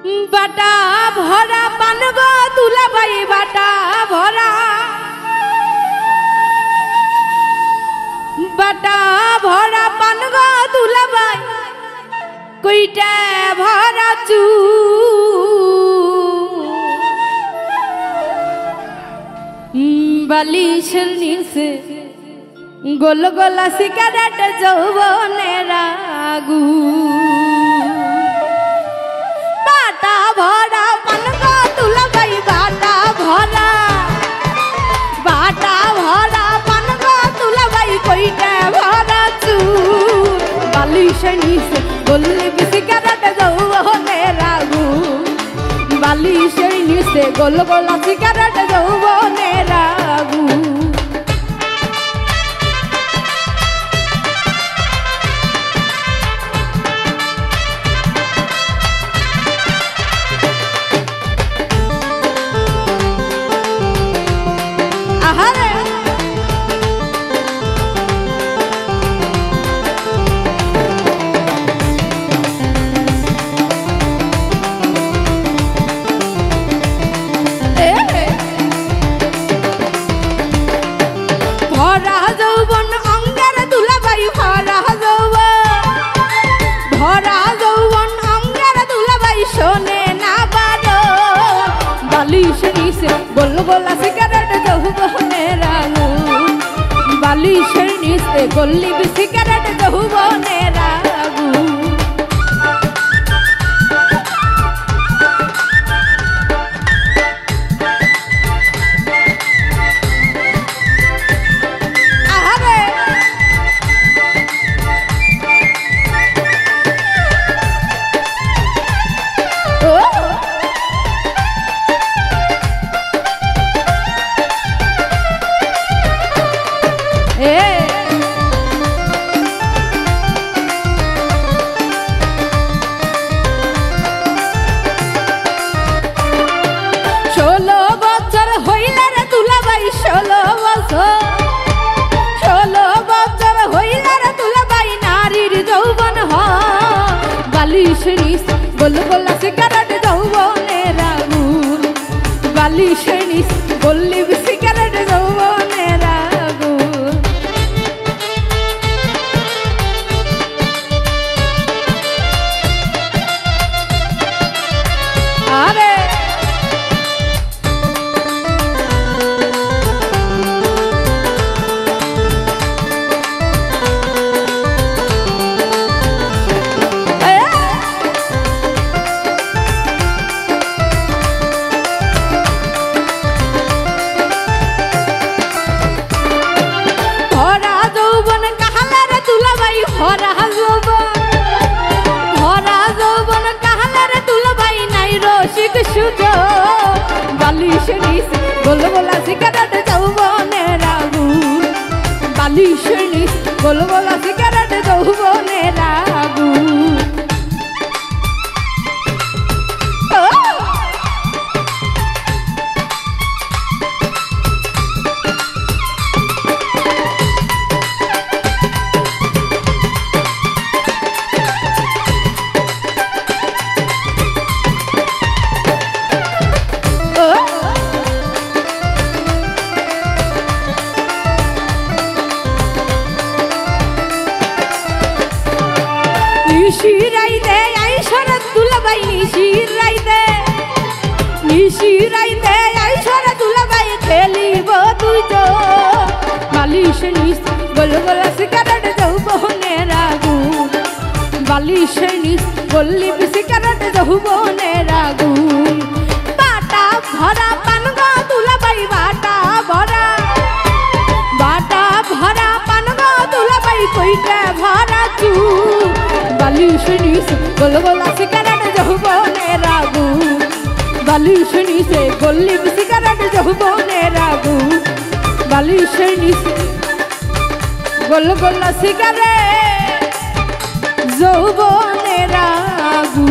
बाटा भरा पान गो दुलाबाई बाटा भरा पान गो दुलाबाई कोईटा भरा चू बालिशर नीचे गोल गोला सिगारेट যৌবনের আগু बाटा भरा पान गो दुलाबाई बाटा भरा पान गो दुलाबाई कोईटा भरा चू बालिशर नीचे गोल सिगारेट যৌবনের আগু बालिशर नीचे गोल गोला सिगारेट যৌবনের আগু भरा যৌবন অঙ্গের দুলাবাই শোনে না বারো বালিশের নিচে গোল গোলা সিগারেট যৌবনের আগু বালিশের নিচে গল্লি সিগারেট যৌবনের আগু गोल गोला सिगारेट যৌবনের আগু বালিশের নিচে গল্লি সিগারেট যৌবনের আগু আরে বালিশের নিচে গোল গোলা সিগারেট যৌবনের আগু বালিশের নিচে গোল গোলা সিগারেট যৌবনের আগু নিশিরাই দে আইসরা দুলাবাই নিশিরাই দে আইসরা দুলাবাই খেলিব দুইজন বালিশের নিচে গোল গোলা সিগারেট যৌবনের আগু বালিশের নিচে গল্লি সিগারেট যৌবনের আগু বাটা ভরা পান গো দুলাবাই বাটা ভরা পান গো দুলাবাই কইটা ভরা চু বালিশের নিচে গোল গোলা সিগারেট যৌবনের আগু বালিশের নিচে গল্লি সিগারেট যৌবনের আগু বালিশের নিচে গোল গোলা সিগারেট যৌবনের আগু।